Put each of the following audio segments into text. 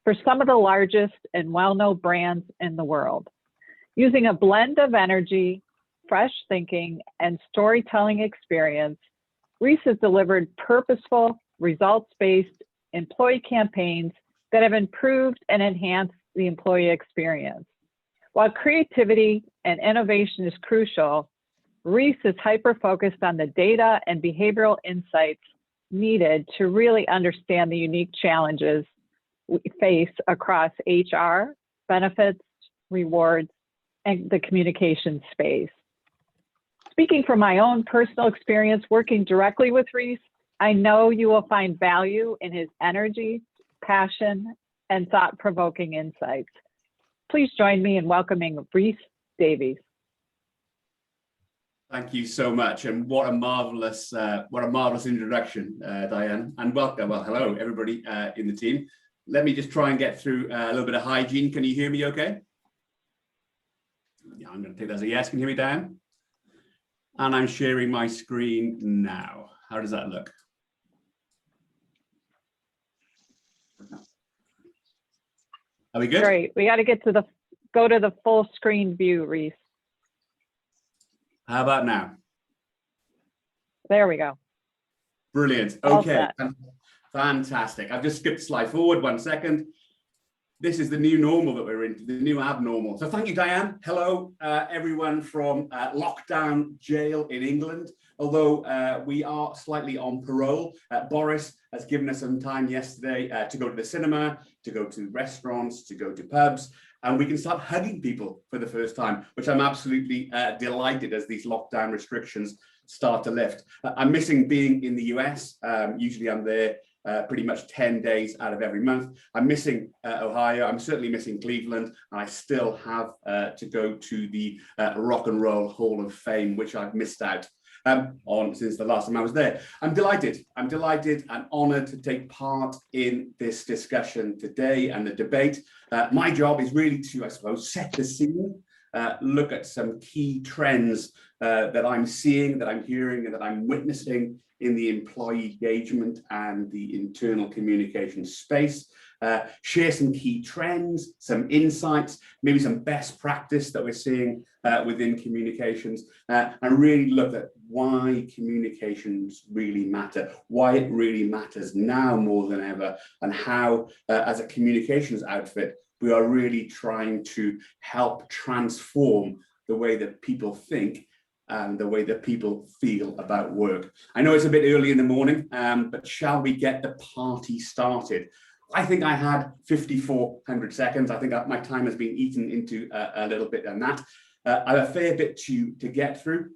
for some of the largest and well-known brands in the world. Using a blend of energy, fresh thinking, and storytelling experience, Reese has delivered purposeful, results-based employee campaigns that have improved and enhanced the employee experience. While creativity and innovation is crucial, Reese is hyper-focused on the data and behavioral insights needed to really understand the unique challenges we face across HR, benefits, rewards, and the communication space. Speaking from my own personal experience working directly with Reese, I know you will find value in his energy, passion, and thought-provoking insights. Please join me in welcoming Reese Davies. Thank you so much, and what a marvelous introduction, Diane. And welcome. Well, hello everybody in the team. Let me just try and get through a little bit of hygiene. Can you hear me? Okay. Yeah, I'm going to take that as a yes. Can you hear me, Diane? And I'm sharing my screen now. How does that look? Are we good? Great. We got to go to the full screen view, Reese. How about now? There we go. Brilliant. Okay. Fantastic. I've just skipped a slide forward 1 second. This is the new normal that we're in, the new abnormal. So thank you, Diane. Hello, everyone from lockdown jail in England. Although we are slightly on parole, Boris has given us some time yesterday to go to the cinema, to go to restaurants, to go to pubs, and we can start hugging people for the first time, which I'm absolutely delighted as these lockdown restrictions start to lift. I'm missing being in the US. Usually I'm there pretty much 10 days out of every month. I'm missing Ohio. I'm certainly missing Cleveland. And I still have to go to the Rock and Roll Hall of Fame, which I've missed out on since the last time I was there. I'm delighted and honored to take part in this discussion today and the debate. My job is really to, I suppose, set the scene, look at some key trends that I'm seeing, that I'm hearing, and that I'm witnessing in the employee engagement and the internal communication space, share some key trends, some insights, maybe some best practice that we're seeing within communications, and really look at why communications really matter, why it really matters now more than ever, and how, as a communications outfit, we are really trying to help transform the way that people think and the way that people feel about work. I know it's a bit early in the morning, but shall we get the party started? I think I had 5,400 seconds. I think my time has been eaten into a little bit on that. I have a fair bit to get through.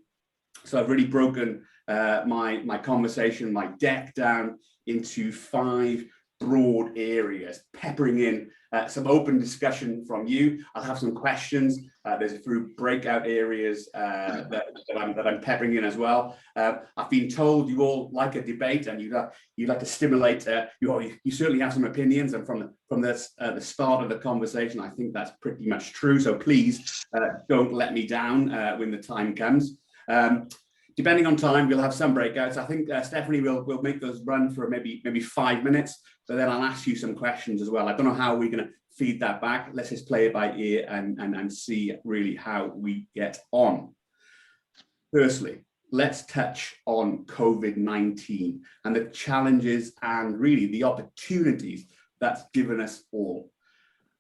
So I've really broken my conversation, my deck down into 5 broad areas, peppering in some open discussion from you. I'll have some questions. There's through breakout areas that I'm peppering in as well. I've been told you all like a debate and you like to stimulate. You certainly have some opinions, and from the start of the conversation, I think that's pretty much true. So please don't let me down when the time comes. Depending on time, we'll have some breakouts. I think Stephanie will make those run for maybe 5 minutes, but then I'll ask you some questions as well. I don't know how we're going to feed that back. Let's just play it by ear and see really how we get on. Firstly, let's touch on COVID-19 and the challenges and really the opportunities that's given us all.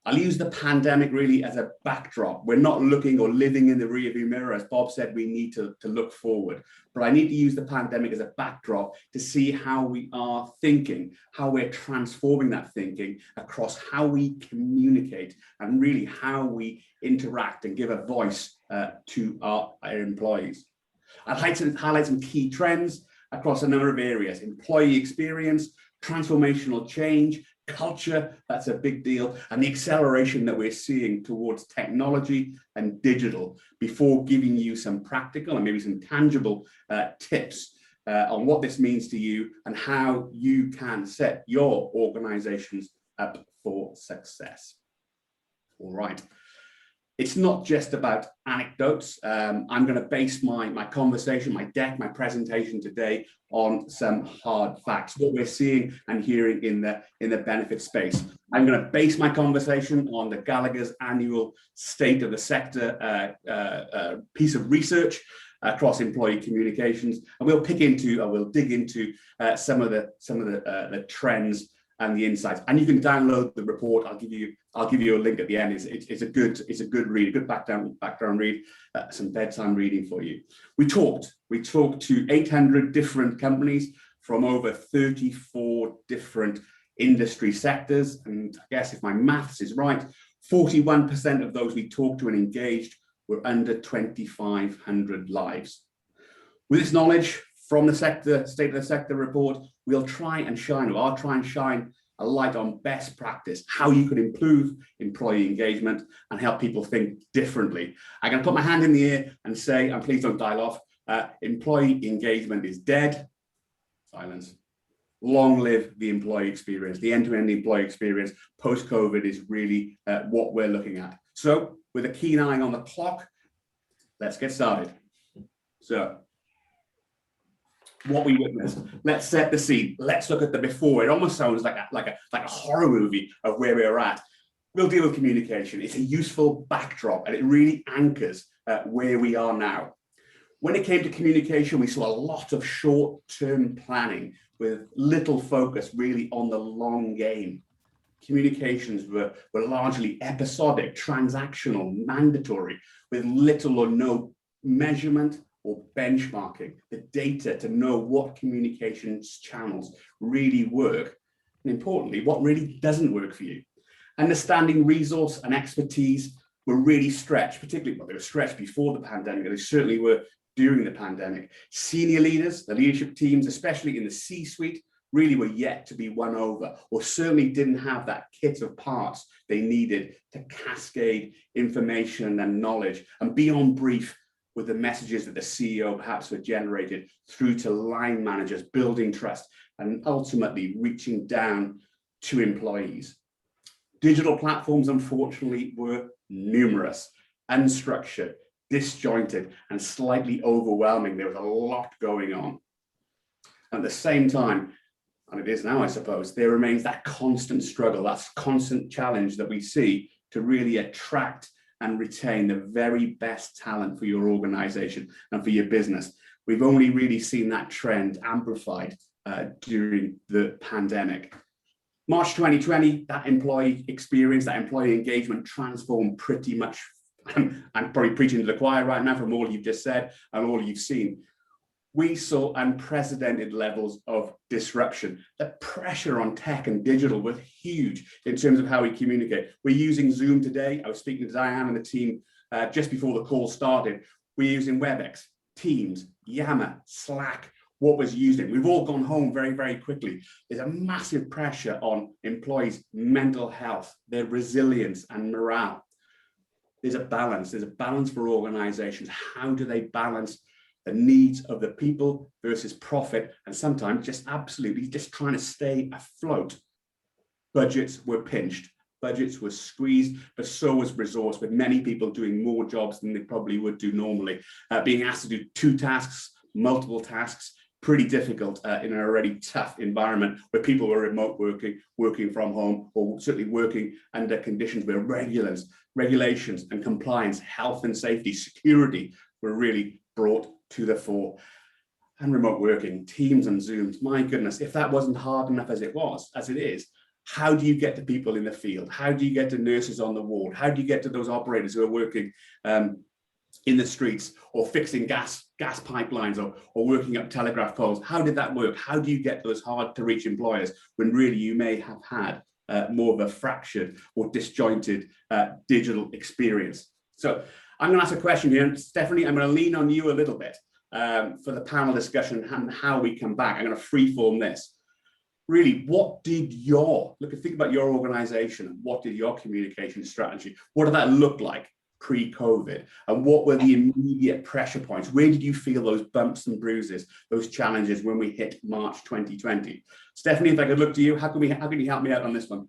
I'll use the pandemic really as a backdrop. We're not looking or living in the rearview mirror. As Bob said, we need to look forward. But I need to use the pandemic as a backdrop to see how we are thinking, how we're transforming that thinking across how we communicate and really how we interact and give a voice to our employees. I'd like to highlight some key trends across a number of areas: employee experience, transformational change, culture, that's a big deal, and the acceleration that we're seeing towards technology and digital, before giving you some practical and maybe some tangible tips on what this means to you and how you can set your organizations up for success. All right. It's not just about anecdotes. I'm going to base my conversation, my deck, my presentation today on some hard facts, what we're seeing and hearing in the benefit space. I'm going to base my conversation on the Gallagher's annual State of the Sector piece of research across employee communications, and we'll dig into some of the trends and the insights. And you can download the report. I'll give you a link at the end. It's a good read, a good background read, some bedtime reading for you. We talked to 800 different companies from over 34 different industry sectors, and I guess if my maths is right, 41% of those we talked to and engaged were under 2,500 lives. With this knowledge from the State of the Sector report, I'll try and shine a light on best practice, how you could improve employee engagement and help people think differently. I'm going to put my hand in the air and say, and please don't dial off, employee engagement is dead. Silence. Long live the employee experience. The end-to-end employee experience post-COVID is really what we're looking at. So with a keen eye on the clock, let's get started. So what we witnessed, let's set the scene. Let's look at the before. It almost sounds like a horror movie of where we're at. We'll deal with communication. It's a useful backdrop and it really anchors where we are now. When it came to communication, we saw a lot of short-term planning with little focus really on the long game. Communications were largely episodic, transactional, mandatory, with little or no measurement or benchmarking, the data to know what communications channels really work, and importantly, what really doesn't work for you. Understanding resource and expertise were really stretched, particularly, well, they were stretched before the pandemic, and they certainly were during the pandemic. Senior leaders, the leadership teams, especially in the C-suite, really were yet to be won over, or certainly didn't have that kit of parts they needed to cascade information and knowledge and be on brief with the messages that the CEO perhaps were generated through to line managers, building trust and ultimately reaching down to employees. Digital platforms, unfortunately, were numerous, unstructured, disjointed, and slightly overwhelming. There was a lot going on. At the same time, and it is now, I suppose, there remains that constant struggle, that constant challenge that we see to really attract and retain the very best talent for your organization and for your business. We've only really seen that trend amplified during the pandemic. March 2020, that employee experience, that employee engagement transformed pretty much. I'm probably preaching to the choir right now from all you've just said and all you've seen. We saw unprecedented levels of disruption. The pressure on tech and digital was huge in terms of how we communicate. We're using Zoom today. I was speaking to Diane and the team just before the call started. We're using WebEx, Teams, Yammer, Slack, what was using. We've all gone home very, very quickly. There's a massive pressure on employees' mental health, their resilience and morale. There's a balance for organizations. How do they balance the needs of the people versus profit, and sometimes just absolutely just trying to stay afloat? Budgets were pinched, budgets were squeezed, but so was resource, with many people doing more jobs than they probably would do normally. Being asked to do 2 tasks, multiple tasks, pretty difficult in an already tough environment where people were remote working from home, or certainly working under conditions where regulations and compliance, health and safety, security were really brought to the fore. And remote working, Teams and Zooms, my goodness, if that wasn't hard enough as it is, how do you get to people in the field? How do you get to nurses on the ward? How do you get to those operators who are working in the streets, or fixing gas pipelines, or working up telegraph poles? How did that work? How do you get those hard to reach employers when really you may have had more of a fractured or disjointed digital experience? So I'm going to ask a question here, and Stephanie, I'm going to lean on you a little bit for the panel discussion and how we come back. I'm going to freeform this. Really, think about your organization. What did your communication strategy, what did that look like pre-COVID? And what were the immediate pressure points? Where did you feel those bumps and bruises, those challenges when we hit March 2020? Stephanie, if I could look to you, how can you help me out on this one?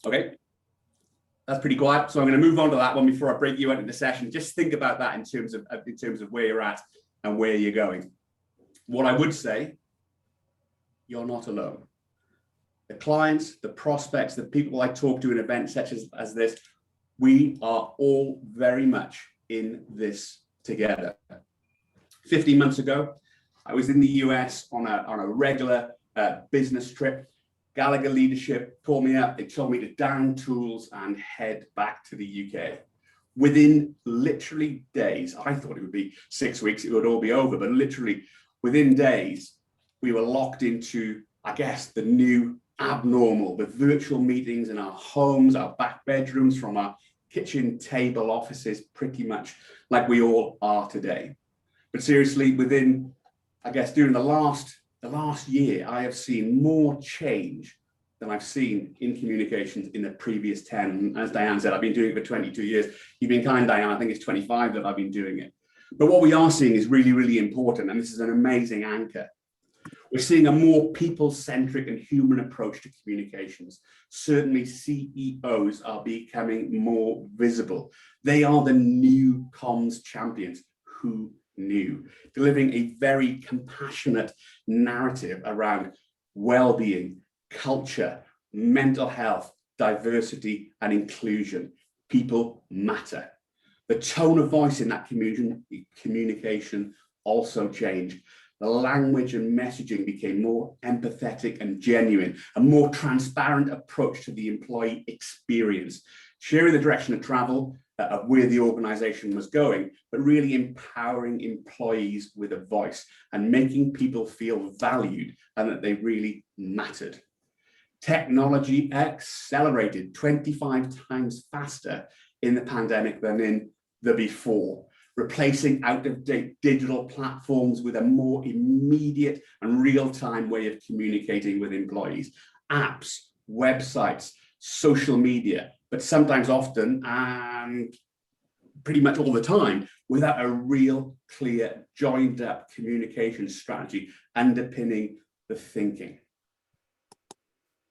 Okay, that's pretty quiet. So I'm going to move on to that one before I break you out into the session. Just think about that in terms of where you're at and where you're going. What I would say, you're not alone. The clients, the prospects, the people I talk to in events such as this, we are all very much in this together. 15 months ago, I was in the US on a regular business trip. Gallagher leadership called me up. They told me to down tools and head back to the UK. Within literally days, I thought it would be 6 weeks, it would all be over, but literally within days, we were locked into, I guess, the new abnormal, with virtual meetings in our homes, our back bedrooms, from our kitchen table offices, pretty much like we all are today. But seriously, within, I guess, during the last year, I have seen more change than I've seen in communications in the previous 10. And as Diane said, I've been doing it for 22 years. You've been kind, Diane, I think it's 25 that I've been doing it. But what we are seeing is really, really important. And this is an amazing anchor. We're seeing a more people-centric and human approach to communications. Certainly CEOs are becoming more visible. They are the new comms champions. Who knew? Delivering a very compassionate narrative around well-being, culture, mental health, diversity, and inclusion. People matter. The tone of voice in that communication also changed. The language and messaging became more empathetic and genuine, a more transparent approach to the employee experience, sharing the direction of travel of where the organization was going, but really empowering employees with a voice and making people feel valued and that they really mattered. Technology accelerated 25 times faster in the pandemic than in the before, replacing out-of-date digital platforms with a more immediate and real-time way of communicating with employees. Apps, websites, social media, but sometimes, often, and pretty much all the time, without a real, clear, joined-up communication strategy underpinning the thinking.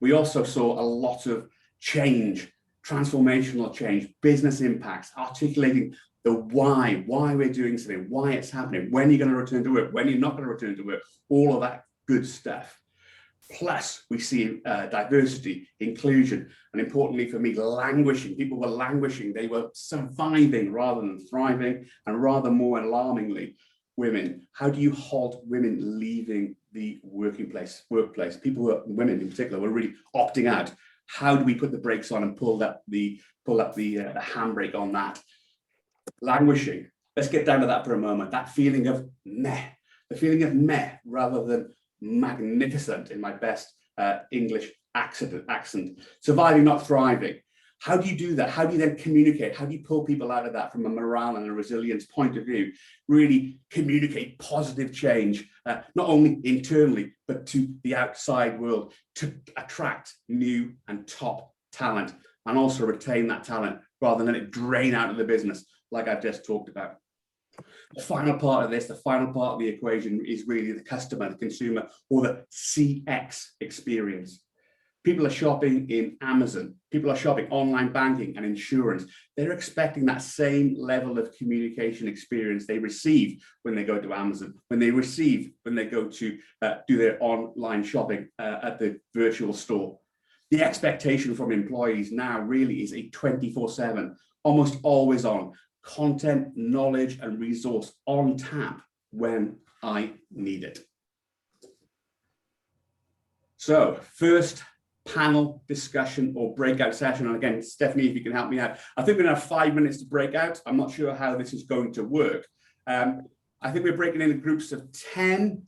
We also saw a lot of change, transformational change, business impacts, articulating the why we're doing something, why it's happening, when you're going to return to work, when you're not going to return to work, all of that good stuff. Plus, we see diversity, inclusion, and importantly for me, languishing. People were languishing. They were surviving rather than thriving, and rather more alarmingly, women. How do you halt women leaving the workplace? People who are, women in particular, were really opting out. How do we put the brakes on and pull up the handbrake on that? Languishing. Let's get down to that for a moment. That feeling of meh, the feeling of meh rather than magnificent in my best English accent. Surviving, not thriving. How do you do that? How do you then communicate? How do you pull people out of that from a morale and a resilience point of view? Really communicate positive change, not only internally, but to the outside world, to attract new and top talent, and also retain that talent rather than let it drain out of the business, like I've just talked about. The final part of this, the final part of the equation, is really the customer, the consumer, or the CX experience. People are shopping in Amazon. People are shopping online banking and insurance. They're expecting that same level of communication experience they receive when they go to Amazon, when they go to do their online shopping at the virtual store. The expectation from employees now really is a 24/7, almost always on, content, knowledge, and resource on tap when I need it. So, first panel discussion or breakout session. And again, Stephanie, if you can help me out. I think we're gonna have 5 minutes to break out. I'm not sure how this is going to work. I think we're breaking into groups of 10.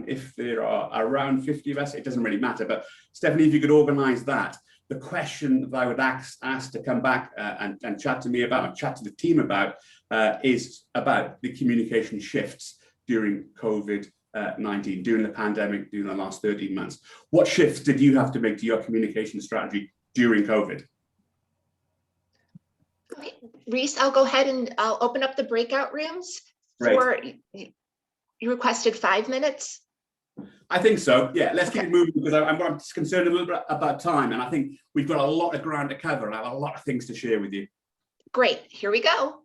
If there are around 50 of us, it doesn't really matter. But Stephanie, if you could organize that. The question that I would ask to come back and chat to me about, chat to the team about, is about the communication shifts during COVID-19, during the pandemic, during the last 13 months. What shifts did you have to make to your communication strategy during COVID? Okay, Reese, I'll go ahead and I'll open up the breakout rooms. Great. For, you requested 5 minutes? I think so. Yeah, let's keep it moving because I'm just concerned a little bit about time, and I think we've got a lot of ground to cover, and I have a lot of things to share with you. Great, here we go.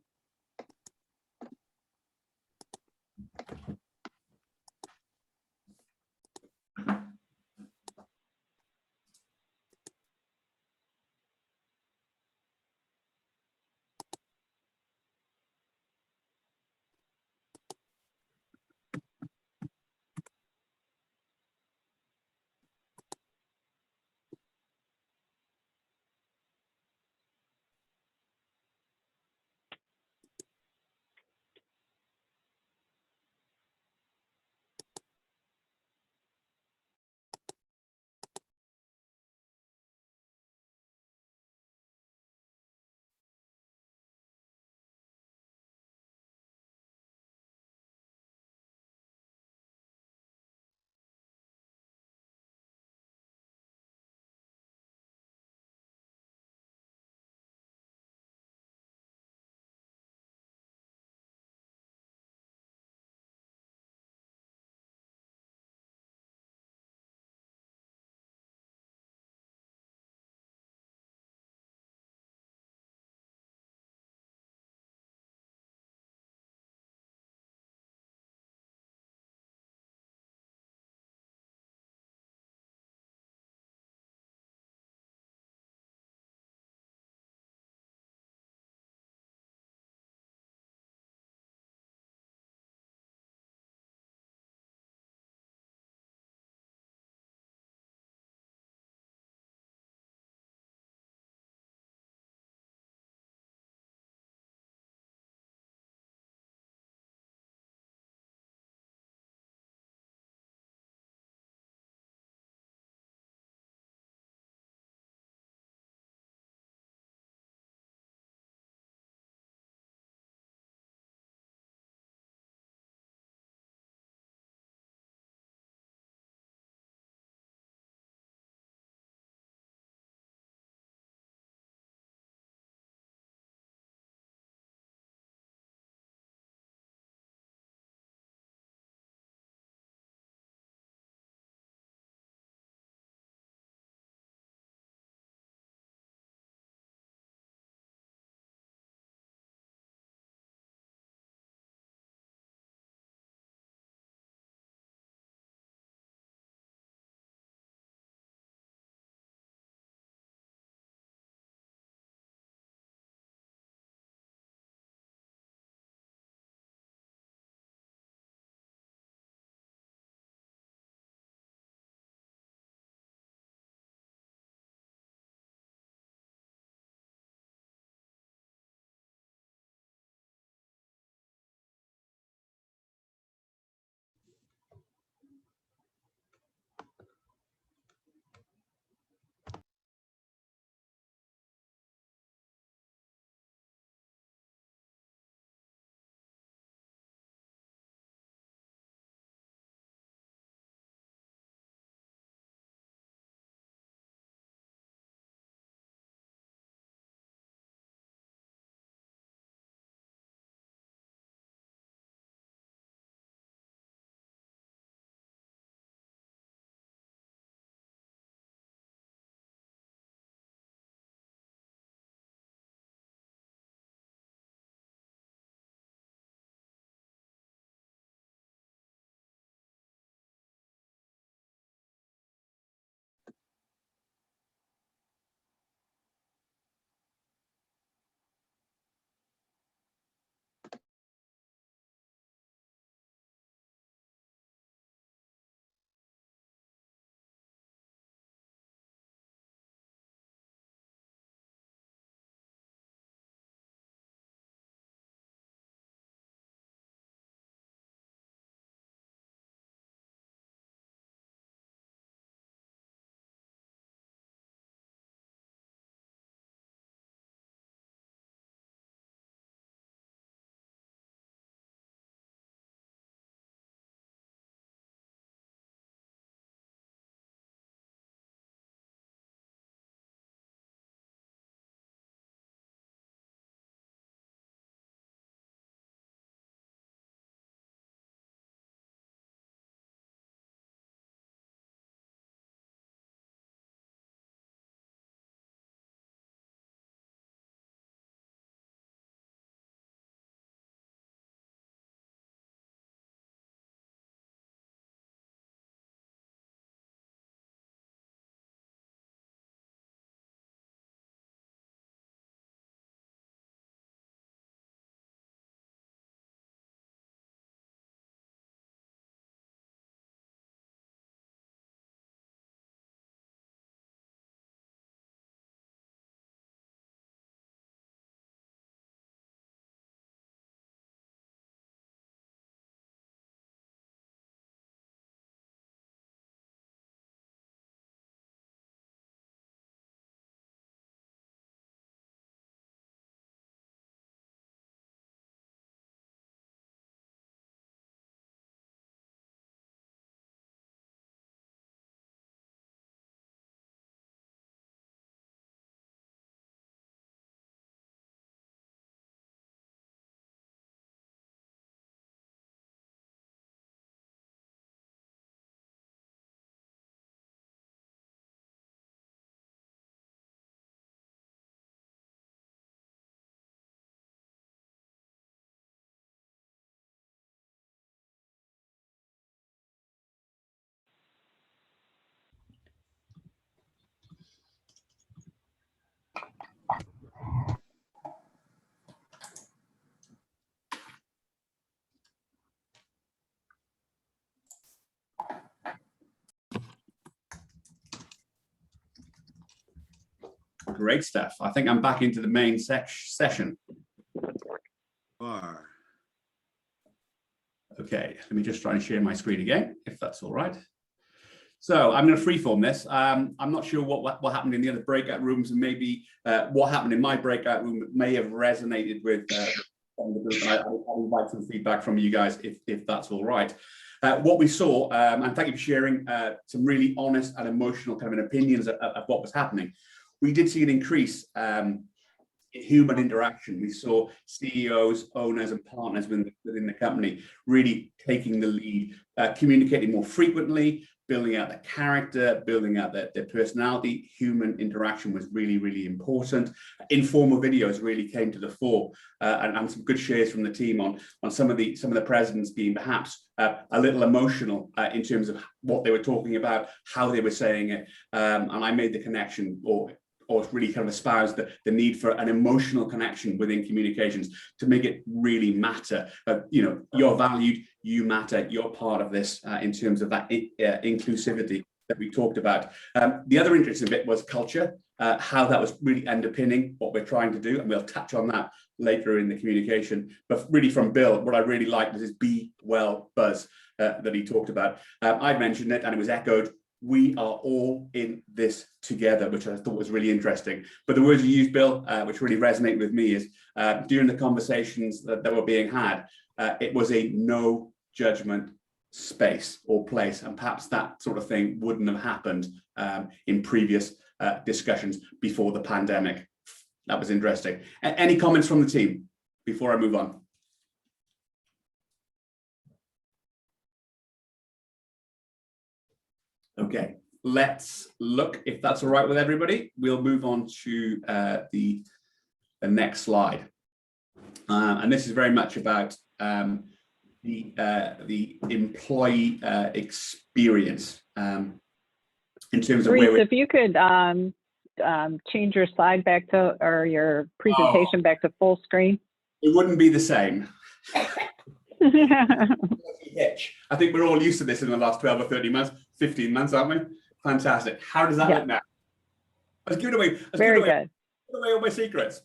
Great stuff. I think I'm back into the main session. Okay, let me just try and share my screen again, if that's all right. So I'm going to freeform this. I'm not sure what happened in the other breakout rooms, and maybe what happened in my breakout room may have resonated with the group. And I'll invite some feedback from you guys if that's all right. What we saw, and thank you for sharing some really honest and emotional kind of opinions of what was happening. We did see an increase in human interaction. We saw CEOs, owners, and partners within the company really taking the lead, communicating more frequently, building out the character, building out their personality. Human interaction was really, really important. Informal videos really came to the fore, and some good shares from the team on some of the presidents being perhaps a little emotional in terms of what they were talking about, how they were saying it, and I made the connection, or really kind of espoused the need for an emotional connection within communications to make it really matter. You know, you're valued, you matter, you're part of this in terms of that inclusivity that we talked about. The other interesting bit was culture, how that was really underpinning what we're trying to do, and we'll touch on that later in the communication. But really from Bill, what I really liked was his Be Well Buzz that he talked about. I mentioned it and it was echoed. We are all in this together, which I thought was really interesting. But the words you used, Bill, which really resonate with me is during the conversations that were being had, it was a no judgment space or place. And perhaps that sort of thing wouldn't have happened in previous discussions before the pandemic. That was interesting. Any comments from the team before I move on? Okay, let's look, if that's all right with everybody, we'll move on to the next slide. And this is very much about the employee experience in terms of Reese, if you could change your slide back to, or your presentation back to full screen. It wouldn't be the same. I think we're all used to this in the last 12 or 30 months, 15 months, aren't we? Fantastic. How does that look now? Let's give it away. Very good. Give away all my secrets.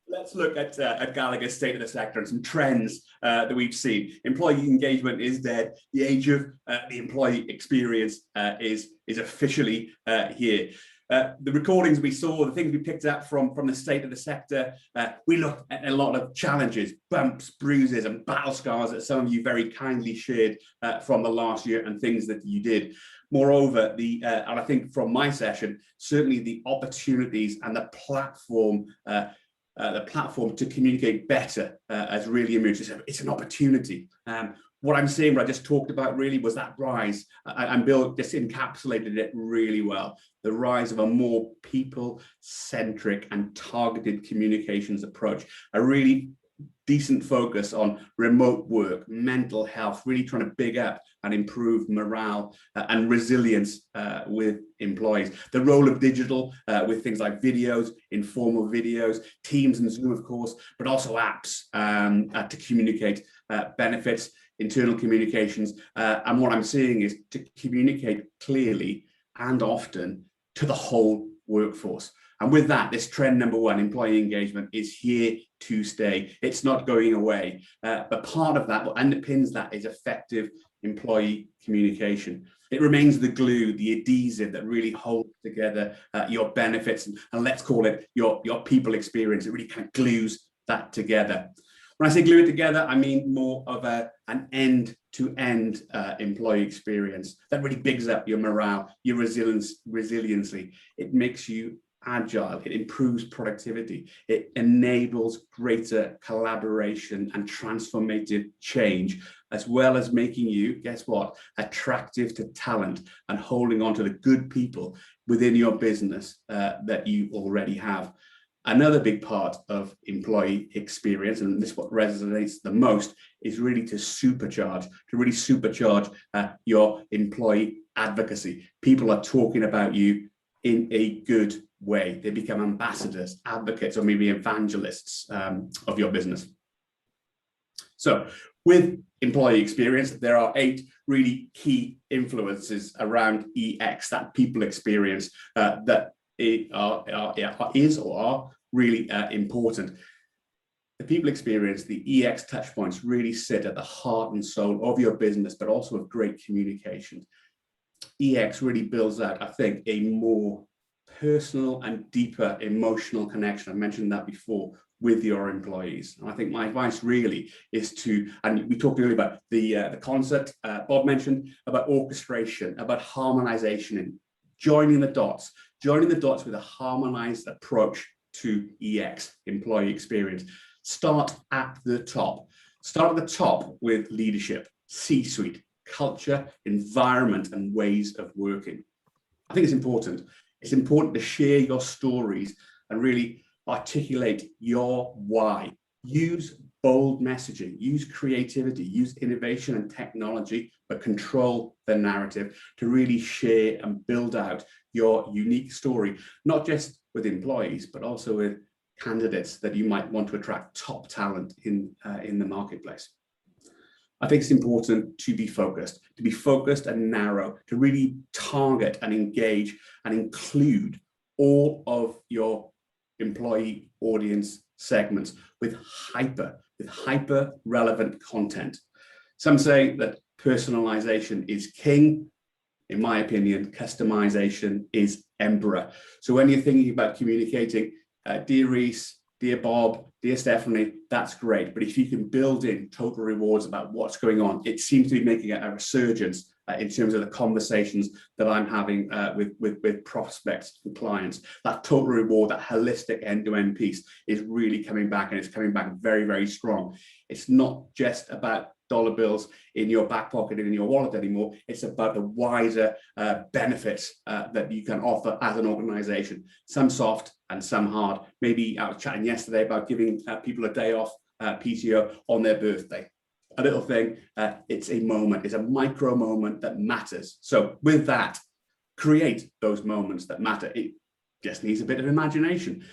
Let's look at Gallagher's state of the sector and some trends that we've seen. Employee engagement is dead. The age of the employee experience is officially here. The recordings we saw, the things we picked up from the state of the sector, we looked at a lot of challenges, bumps, bruises, and battle scars that some of you very kindly shared from the last year and things that you did. Moreover, and I think from my session, certainly the opportunities and the platform to communicate better has really emerged. It's an opportunity. What I'm saying, what I just talked about really was that rise, and Bill just encapsulated it really well. The rise of a more people-centric and targeted communications approach, a really decent focus on remote work, mental health, really trying to big up and improve morale and resilience with employees. The role of digital with things like videos, informal videos, Teams and Zoom, of course, but also apps to communicate benefits, internal communications. And what I'm seeing is to communicate clearly and often to the whole workforce. And with that, this trend number one, employee engagement, is here to stay. It's not going away. But part of that, what underpins that, is effective employee communication. It remains the glue, the adhesive that really holds together your benefits, and let's call it your people experience. It really kind of glues that together. When I say glue it together, I mean more of an end-to-end employee experience that really bigs up your morale, your resiliency. It makes you agile, it improves productivity, it enables greater collaboration and transformative change, as well as making you, guess what, attractive to talent and holding on to the good people within your business that you already have. Another big part of employee experience, and this is what resonates the most, is really to really supercharge your employee advocacy. People are talking about you in a good way. They become ambassadors, advocates, or maybe evangelists of your business. So with employee experience, there are 8 really key influences around EX, that people experience, that is or are really important. The people experience, the EX touch points really sit at the heart and soul of your business, but also of great communication. EX really builds out, I think, a more personal and deeper emotional connection. I mentioned that before, with your employees. And I think my advice really is to, and we talked earlier about the concept Bob mentioned about orchestration, about harmonization, and joining the dots with a harmonized approach to EX, employee experience. Start at the top. Start at the top with leadership, C-suite, culture, environment, and ways of working. I think it's important. It's important to share your stories and really articulate your why. Use bold messaging, use creativity, use innovation and technology, but control the narrative to really share and build out your unique story, not just with employees, but also with candidates that you might want to attract top talent in the marketplace. I think it's important to be focused and narrow, to really target and engage and include all of your employee audience segments with hyper relevant content. Some say that personalization is king. In my opinion, customization is emperor. So when you're thinking about communicating, dear Reese, dear Bob, dear Stephanie, that's great. But if you can build in total rewards about what's going on, it seems to be making a resurgence in terms of the conversations that I'm having with prospects and clients. That total reward, that holistic end-to-end piece is really coming back, and it's coming back very, very strong. It's not just about dollar bills in your back pocket and in your wallet anymore. It's about the wider benefits that you can offer as an organization, some soft and some hard. Maybe I was chatting yesterday about giving people a day off PTO on their birthday. A little thing, it's a moment, it's a micro moment that matters. So with that, create those moments that matter. It just needs a bit of imagination.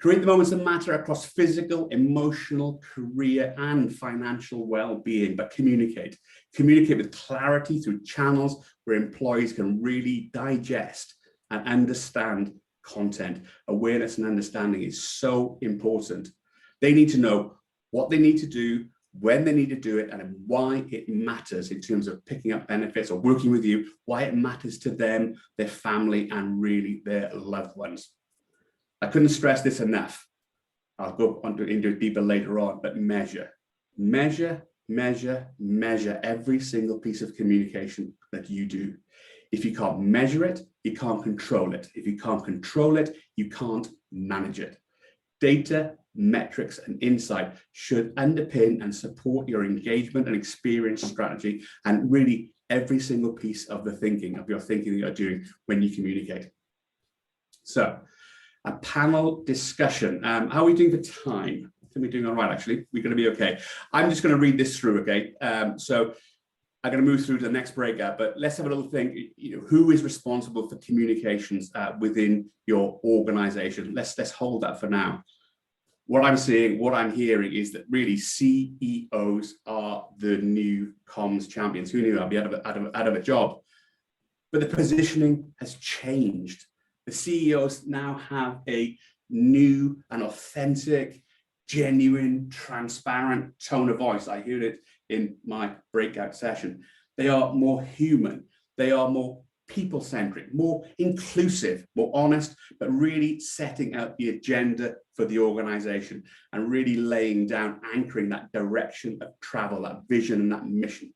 Create the moments that matter across physical, emotional, career, and financial well-being, but communicate. Communicate with clarity through channels where employees can really digest and understand content. Awareness and understanding is so important. They need to know what they need to do, when they need to do it, and why it matters in terms of picking up benefits or working with you, why it matters to them, their family, and really their loved ones. I couldn't stress this enough. I'll go into it deeper later on, but measure. Measure every single piece of communication that you do. If you can't measure it, you can't control it. If you can't control it, you can't manage it. Data, metrics, and insight should underpin and support your engagement and experience strategy, and really every single piece of the thinking, of your thinking that you're doing when you communicate. So, a panel discussion. How are we doing for time? I think we're doing all right, actually. We're going to be okay. I'm just going to read this through, okay? So I'm going to move through to the next breakout, but let's have a little think, who is responsible for communications within your organization? Let's hold that for now. What I'm seeing, what I'm hearing is that really CEOs are the new comms champions. Who knew I'd be out of a job? But the positioning has changed. The CEOs now have a new and authentic, genuine, transparent tone of voice. I hear it in my breakout session. They are more human. They are more people-centric, more inclusive, more honest, but really setting out the agenda for the organization and really laying down, anchoring that direction of travel, that vision and that mission.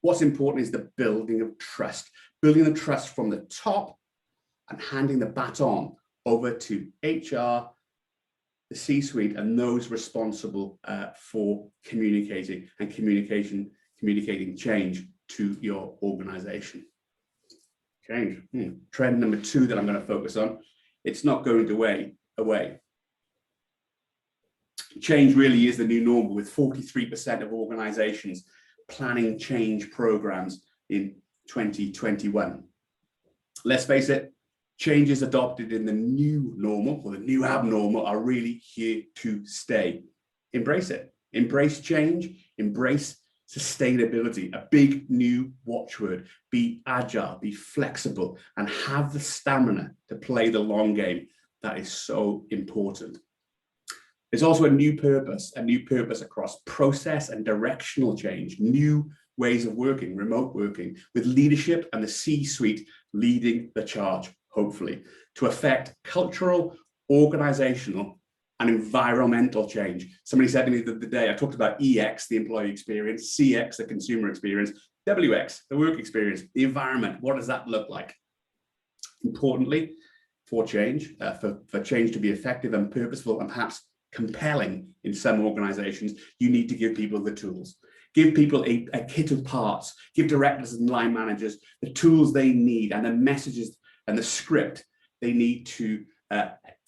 What's important is the building of trust from the top and handing the baton over to HR, the C-suite, and those responsible for communicating change to your organization. Change. Trend number 2 that I'm going to focus on. It's not going away. Change really is the new normal, with 43% of organizations planning change programs in 2021. Let's face it, changes adopted in the new normal or the new abnormal are really here to stay. Embrace it. Embrace change. Embrace sustainability, a big new watchword. Be agile, be flexible, and have the stamina to play the long game. That is so important. There's also a new purpose across process and directional change, new ways of working, remote working, with leadership and the C-suite leading the charge, hopefully, to affect cultural, organizational, and environmental change. Somebody said to me the other day, I talked about EX, the employee experience, CX, the consumer experience, WX, the work experience, the environment. What does that look like? Importantly, for change, for change to be effective and purposeful and perhaps compelling in some organizations, you need to give people the tools. Give people a kit of parts, give directors and line managers the tools they need and the messages and the script they need to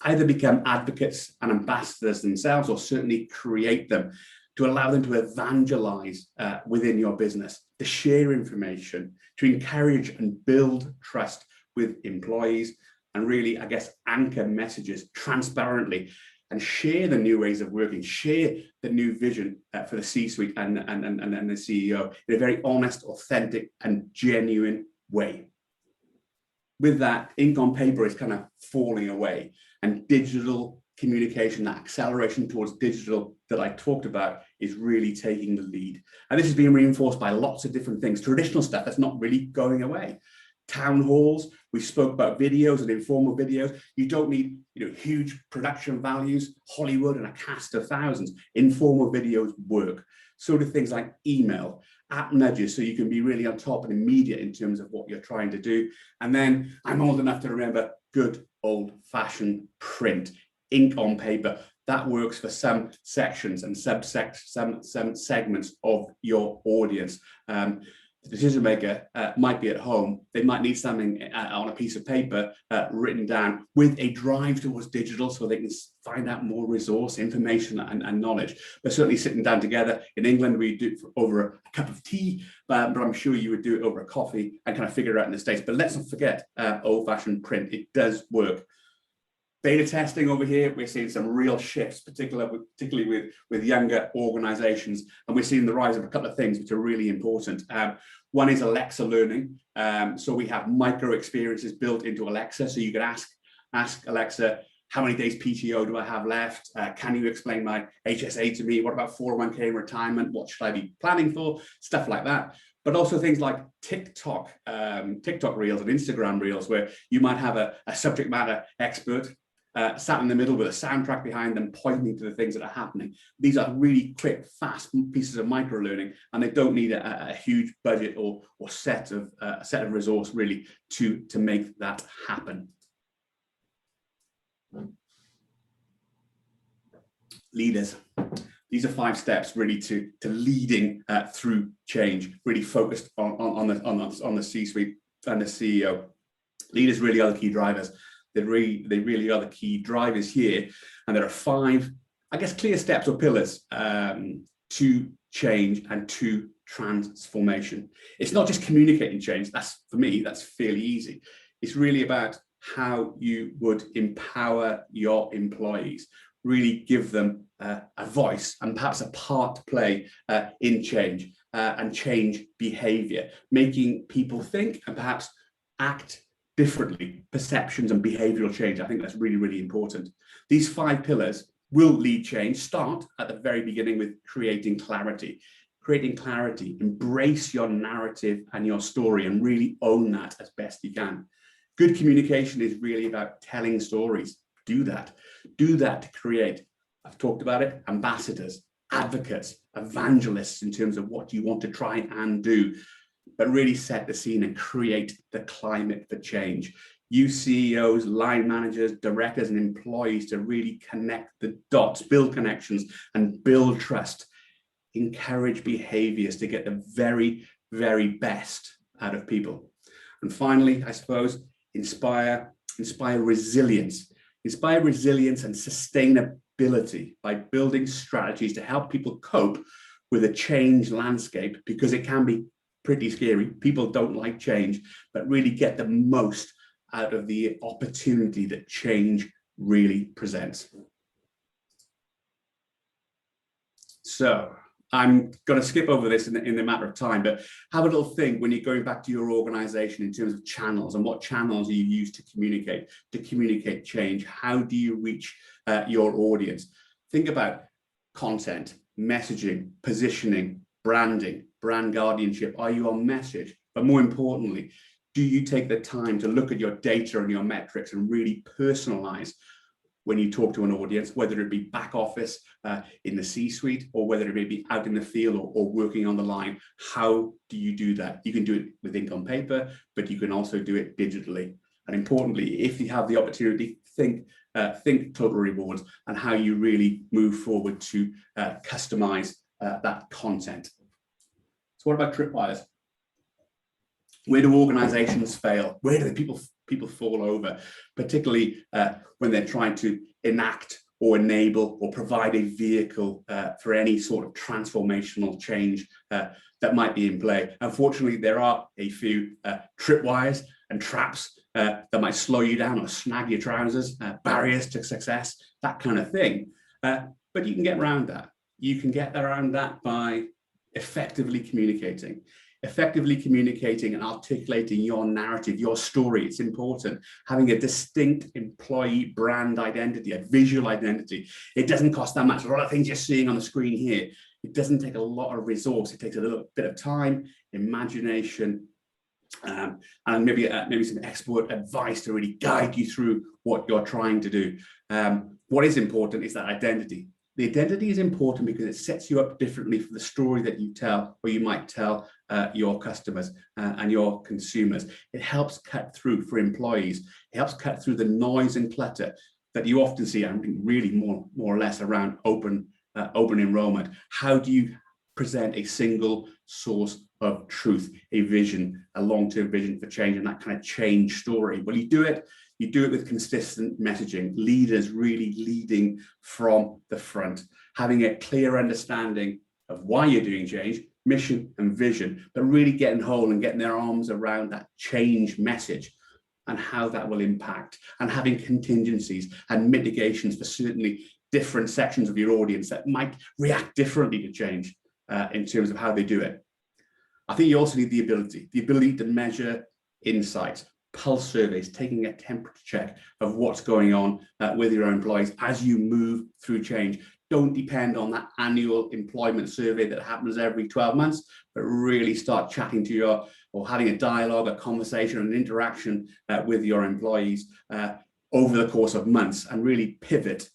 either become advocates and ambassadors themselves, or certainly create them to allow them to evangelize within your business, to share information, to encourage and build trust with employees, and really, I guess, anchor messages transparently and share the new ways of working, share the new vision for the C-suite and the CEO in a very honest, authentic, and genuine way. With that, ink on paper is kind of falling away, and digital communication, that acceleration towards digital that I talked about, is really taking the lead. And this is being reinforced by lots of different things, traditional stuff that's not really going away. Town halls, we spoke about videos and informal videos. You don't need, huge production values, Hollywood and a cast of thousands. Informal videos work. So do things like email, app nudges, so you can be really on top and immediate in terms of what you're trying to do. And then I'm old enough to remember good old-fashioned print, ink on paper. That works for some sections and some segments of your audience. The decision maker might be at home. They might need something on a piece of paper written down with a drive towards digital, so they can find out more resource, information, and knowledge. But certainly sitting down together in England, we do it over a cup of tea, but I'm sure you would do it over a coffee and kind of figure it out in the States. But let's not forget old-fashioned print. It does work. Beta testing over here, we're seeing some real shifts, particularly with younger organizations, and we're seeing the rise of a couple of things which are really important. One is Alexa learning. So we have micro experiences built into Alexa, so you can ask Alexa, how many days PTO do I have left? Can you explain my HSA to me? What about 401k retirement? What should I be planning for? Stuff like that. But also things like TikTok reels and Instagram reels, where you might have a subject matter expert sat in the middle with a soundtrack behind them, pointing to the things that are happening. These are really quick, fast pieces of micro learning, and they don't need a huge budget or set of resource really to make that happen. Leaders. These are 5 steps really to leading through change, really focused on the C-suite and the CEO. Leaders really are the key drivers. They really are the key drivers here. And there are 5, I guess, clear steps or pillars to change and to transformation. It's not just communicating change. For me, that's fairly easy. It's really about how you would empower your employees, really give them a voice and perhaps a part to play in change and change behavior, making people think and perhaps act differently, perceptions and behavioral change. I think that's really, really important. These 5 pillars will lead change. Start at the very beginning with creating clarity. Creating clarity, embrace your narrative and your story and really own that as best you can. Good communication is really about telling stories. Do that to create, I've talked about it, ambassadors, advocates, evangelists in terms of what you want to try and do, but really set the scene and create the climate for change. Use CEOs, line managers, directors, and employees to really connect the dots, build connections, and build trust. Encourage behaviors to get the very, very best out of people. And finally, I suppose, inspire resilience. Inspire resilience and sustainability by building strategies to help people cope with a changed landscape, because it can be pretty scary. People don't like change, but really get the most out of the opportunity that change really presents. So I'm going to skip over this in the matter of time, but have a little think when you're going back to your organization in terms of channels and what channels you use to communicate change. How do you reach your audience? Think about content, messaging, positioning, branding, brand guardianship. Are you on message? But more importantly, do you take the time to look at your data and your metrics and really personalize when you talk to an audience, whether it be back office in the C-suite, or whether it may be out in the field or working on the line? How do you do that? You can do it with ink on paper, but you can also do it digitally. And importantly, if you have the opportunity, think total rewards and how you really move forward to customize that content. So what about tripwires? Where do organizations fail? Where do people fall over, particularly when they're trying to enact or enable or provide a vehicle for any sort of transformational change that might be in play? Unfortunately, there are a few tripwires and traps that might slow you down or snag your trousers, barriers to success, that kind of thing. But you can get around that. You can get around that by effectively communicating and articulating your narrative, your story. It's important. Having a distinct employee brand identity, a visual identity. It doesn't cost that much. A lot of things you're seeing on the screen here, it doesn't take a lot of resource. It takes a little bit of time, imagination, and maybe some expert advice to really guide you through what you're trying to do. What is important is that identity. The identity is important because it sets you up differently for the story that you tell, or you might tell your customers and your consumers. It helps cut through for employees. It helps cut through the noise and clutter that you often see, and really more or less around open enrollment. How do you present a single source of truth, a vision, a long-term vision for change, and that kind of change story? Well, you do it with consistent messaging, leaders really leading from the front, having a clear understanding of why you're doing change, mission and vision, but really getting whole and getting their arms around that change message and how that will impact, and having contingencies and mitigations for certainly different sections of your audience that might react differently to change in terms of how they do it. I think you also need the ability to measure insights, pulse surveys, taking a temperature check of what's going on with your employees as you move through change. Don't depend on that annual employment survey that happens every 12 months, but really start chatting to or having a dialogue, a conversation, an interaction with your employees over the course of months, and really pivot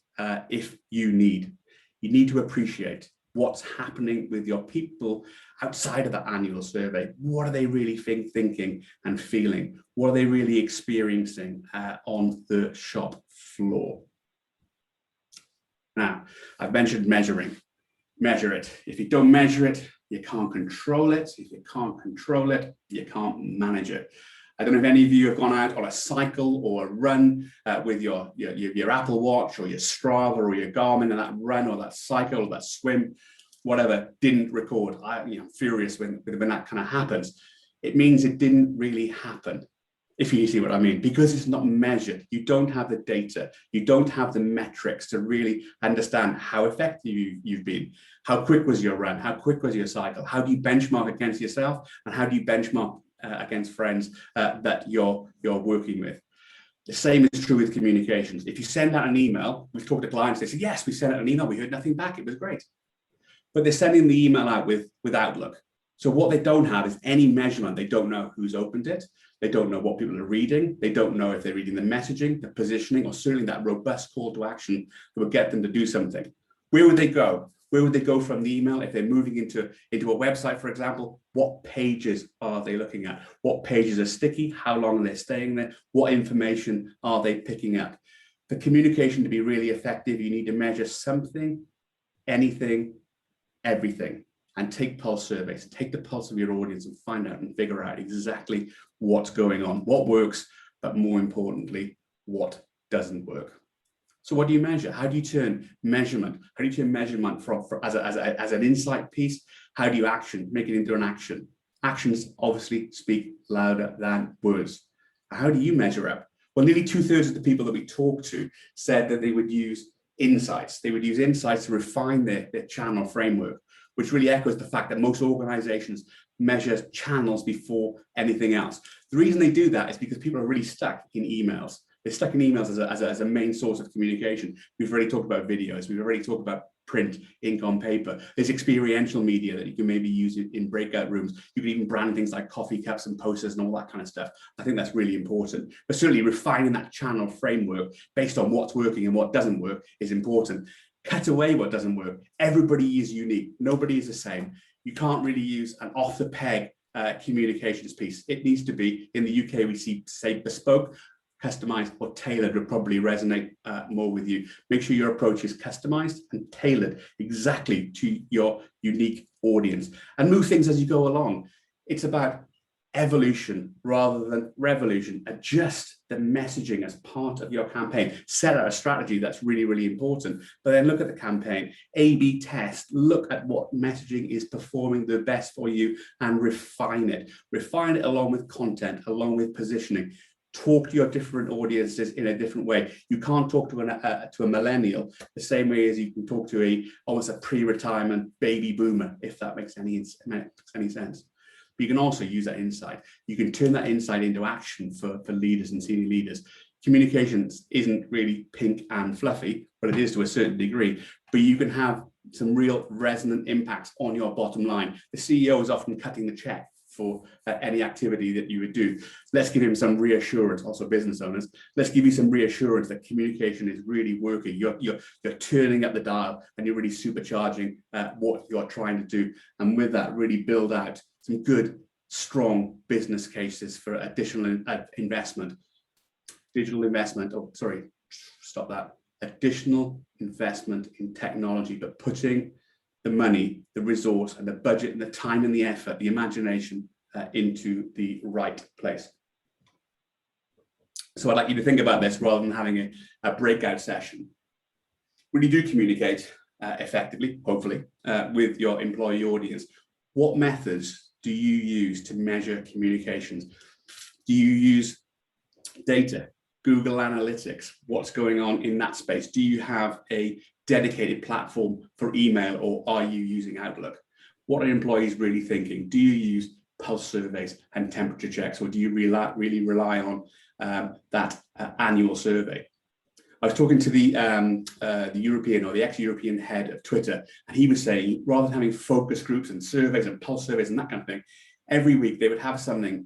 if you need. You need to appreciate what's happening with your people outside of the annual survey. What are they really thinking and feeling? What are they really experiencing on the shop floor? Now, I've mentioned measuring. Measure it. If you don't measure it, you can't control it. If you can't control it, you can't manage it. I don't know if any of you have gone out on a cycle or a run with your Apple Watch or your Strava or your Garmin, and that run or that cycle or that swim, whatever, didn't record. I'm furious when that kind of happens. It means it didn't really happen, if you see what I mean, because it's not measured. You don't have the data. You don't have the metrics to really understand how effective you've been. How quick was your run? How quick was your cycle? How do you benchmark against yourself? And how do you benchmark against friends that you're working with? The same is true with communications. If you send out an email, we've talked to clients, they say, yes, we sent out an email, we heard nothing back, it was great. But they're sending the email out with Outlook. So what they don't have is any measurement. They don't know who's opened it. They don't know what people are reading. They don't know if they're reading the messaging, the positioning, or certainly that robust call to action that would get them to do something. Where would they go? Where would they go from the email? If they're moving into a website, for example, what pages are they looking at? What pages are sticky? How long are they staying there? What information are they picking up? For communication to be really effective, you need to measure something, anything, everything, and take pulse surveys. Take the pulse of your audience and find out and figure out exactly what's going on, what works, but more importantly, what doesn't work. So what do you measure? How do you turn measurement? How do you turn measurement as an insight piece? How do you make it into an action? Actions obviously speak louder than words. How do you measure up? Well, nearly 2/3 of the people that we talked to said that they would use insights. They would use insights to refine their channel framework. which really echoes the fact that most organizations measure channels before anything else. The reason they do that is because people are really stuck in emails. They're stuck in emails as a main source of communication. We've already talked about videos. We've already talked about print, ink on paper. There's experiential media that you can maybe use in breakout rooms. You can even brand things like coffee cups and posters and all that kind of stuff. I think that's really important. But certainly refining that channel framework based on what's working and what doesn't work is important. Cut away what doesn't work. Everybody is unique. Nobody is the same. You can't really use an off-the-peg communications piece. It needs to be, in the UK, we say bespoke, customized, or tailored would probably resonate more with you. Make sure your approach is customized and tailored exactly to your unique audience, and move things as you go along. It's about evolution rather than revolution. Adjust the messaging as part of your campaign. Set out a strategy that's really, really important, but then look at the campaign, A/B test, look at what messaging is performing the best for you and refine it. Refine it along with content, along with positioning. Talk to your different audiences in a different way. You can't talk to a millennial the same way as you can talk to almost a pre-retirement baby boomer, if that makes any sense. But you can also use that insight. You can turn that insight into action for leaders and senior leaders. Communications isn't really pink and fluffy, but it is to a certain degree. But you can have some real resonant impacts on your bottom line. The CEO is often cutting the check for any activity that you would do. Let's give him some reassurance, also business owners. Let's give you some reassurance that communication is really working. You're turning up the dial and you're really supercharging what you're trying to do. And with that, really build out some good, strong business cases for additional investment. Digital investment, oh, sorry, stop that. Additional investment in technology, but putting the money, the resource, and the budget, and the time and the effort, the imagination into the right place. So I'd like you to think about this rather than having a breakout session. When you do communicate effectively, hopefully, with your employee audience, what methods do you use to measure communications? Do you use data, Google Analytics? What's going on in that space? Do you have a dedicated platform for email, or are you using Outlook? What are employees really thinking? Do you use pulse surveys and temperature checks, or do you really rely on that annual survey? I was talking to the European or the ex-European head of Twitter, and he was saying, rather than having focus groups and surveys and pulse surveys and that kind of thing, every week they would have something.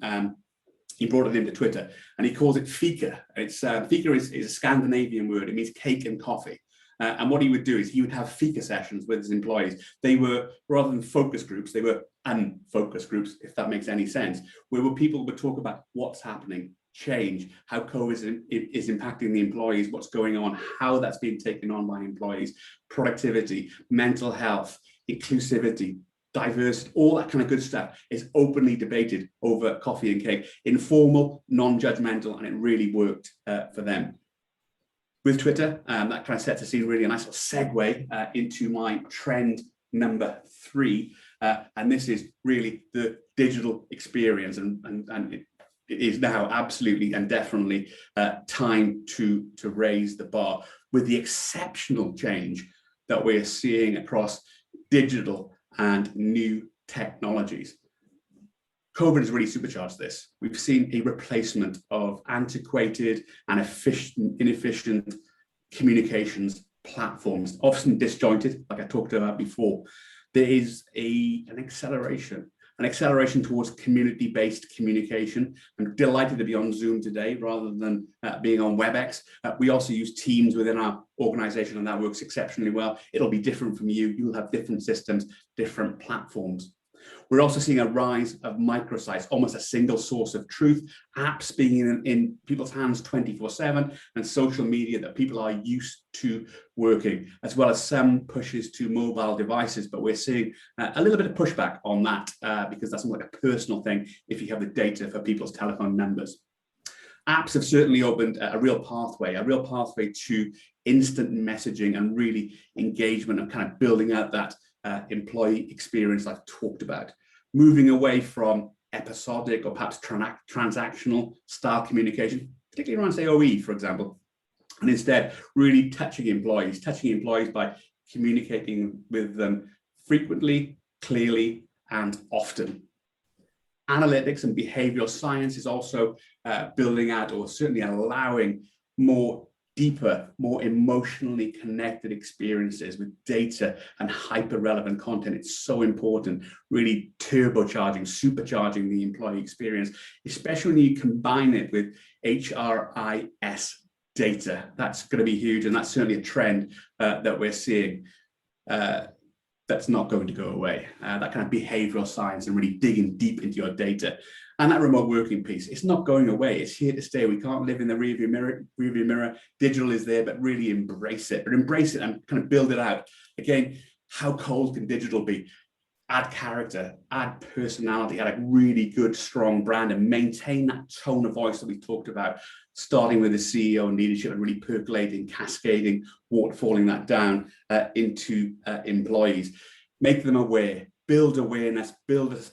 He brought it into Twitter, and he calls it fika. It's fika is a Scandinavian word. It means cake and coffee. And what he would do is he would have fika sessions with his employees. They were, rather than focus groups, they were unfocused groups, if that makes any sense, where people would talk about what's happening, change, how COVID is impacting the employees, what's going on, how that's being taken on by employees, productivity, mental health, inclusivity, diversity, all that kind of good stuff is openly debated over coffee and cake, informal, non-judgmental, and it really worked for them. With Twitter, that kind of sets the scene really, a nice little segue into my trend number 3. And this is really the digital experience, and it is now absolutely and definitely time to raise the bar with the exceptional change that we're seeing across digital and new technologies. COVID has really supercharged this. We've seen a replacement of antiquated and inefficient communications platforms, often disjointed, like I talked about before. There is an acceleration towards community-based communication. I'm delighted to be on Zoom today rather than being on WebEx. We also use Teams within our organization, and that works exceptionally well. It'll be different from you. You'll have different systems, different platforms. We're also seeing a rise of microsites, almost a single source of truth, apps being in people's hands 24/7, and social media that people are used to working, as well as some pushes to mobile devices. But we're seeing a little bit of pushback on that because that's more like a personal thing if you have the data for people's telephone numbers. Apps have certainly opened a real pathway to instant messaging and really engagement and kind of building out that employee experience I've talked about, moving away from episodic or perhaps transactional style communication, particularly around, say, OE, for example, and instead really touching employees by communicating with them frequently, clearly, and often. Analytics and behavioral science is also building out, or certainly allowing, more deeper, more emotionally connected experiences with data and hyper relevant content. It's so important, really turbocharging, supercharging the employee experience, especially when you combine it with HRIS data. That's going to be huge, and that's certainly a trend that we're seeing. That's not going to go away. That kind of behavioral science and really digging deep into your data. And that remote working piece, it's not going away. It's here to stay. We can't live in the rearview mirror. Digital is there, but really embrace it. But embrace it and kind of build it out. Again, how cold can digital be? Add character, add personality, add a really good, strong brand, and maintain that tone of voice that we talked about, starting with the CEO and leadership and really percolating, cascading, waterfalling that down into employees. Make them aware, build awareness, build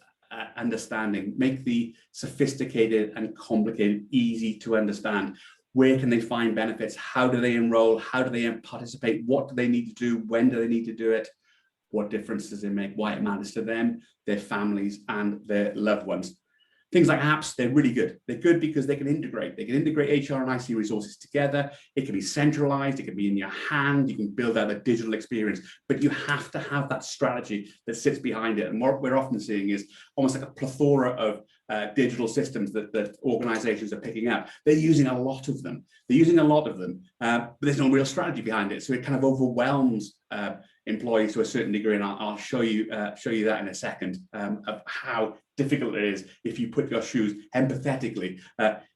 understanding, make the sophisticated and complicated easy to understand. Where can they find benefits? How do they enroll? How do they participate? What do they need to do? When do they need to do it? What difference does it make? Why it matters to them, their families, and their loved ones. Things like apps, they're really good. They're good because they can integrate. They can integrate HR and IC resources together. It can be centralized. It can be in your hand. You can build out a digital experience, but you have to have that strategy that sits behind it. And what we're often seeing is almost like a plethora of digital systems that organizations are picking up. They're using a lot of them. But there's no real strategy behind it. So it kind of overwhelms employees to a certain degree, and I'll show you that in a second, of how difficult it is if you put your shoes empathetically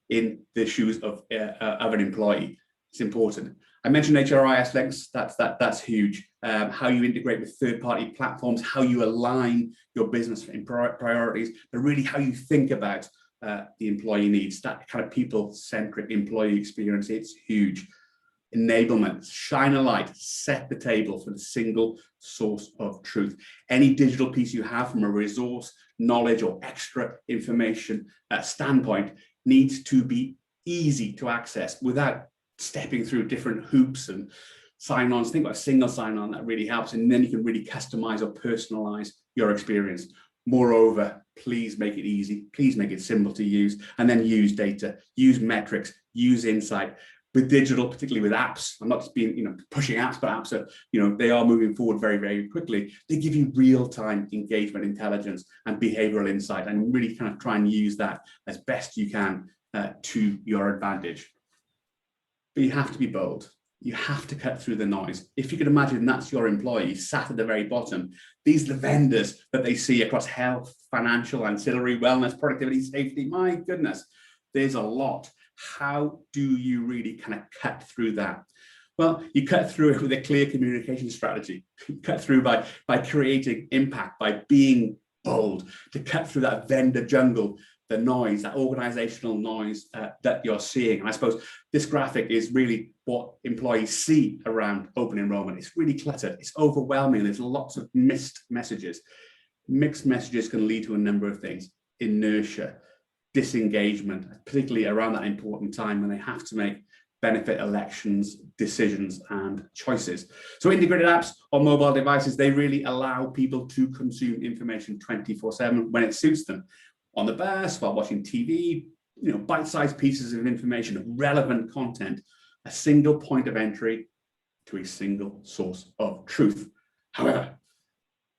in the shoes of an employee. It's important. I mentioned HRIS links. That's huge. How you integrate with third-party platforms, how you align your business in priorities, but really how you think about the employee needs. That kind of people-centric employee experience. It's huge. Enablement, shine a light, set the table for the single source of truth. Any digital piece you have from a resource, knowledge, or extra information standpoint needs to be easy to access without stepping through different hoops and sign-ons. Think about a single sign-on. That really helps, and then you can really customize or personalize your experience. Moreover, please make it easy, please make it simple to use, and then use data, use metrics, use insight. With digital, particularly with apps, I'm not just being, pushing apps, but apps are, they are moving forward very, very quickly. They give you real-time engagement intelligence and behavioral insight, and really kind of try and use that as best you can to your advantage. But you have to be bold. You have to cut through the noise. If you could imagine that's your employee sat at the very bottom. These are the vendors that they see across health, financial, ancillary, wellness, productivity, safety. My goodness, there's a lot. How do you really kind of cut through that? Well, you cut through it with a clear communication strategy. You cut through by creating impact, by being bold, to cut through that vendor jungle, the noise, that organizational noise that you're seeing. And I suppose this graphic is really what employees see around open enrollment. It's really cluttered. It's overwhelming. There's lots of mixed messages. Mixed messages can lead to a number of things: inertia, disengagement, particularly around that important time when they have to make benefit elections, decisions, and choices. So integrated apps on mobile devices, they really allow people to consume information 24/7 when it suits them. On the bus, while watching TV, bite-sized pieces of information, relevant content, a single point of entry to a single source of truth. However,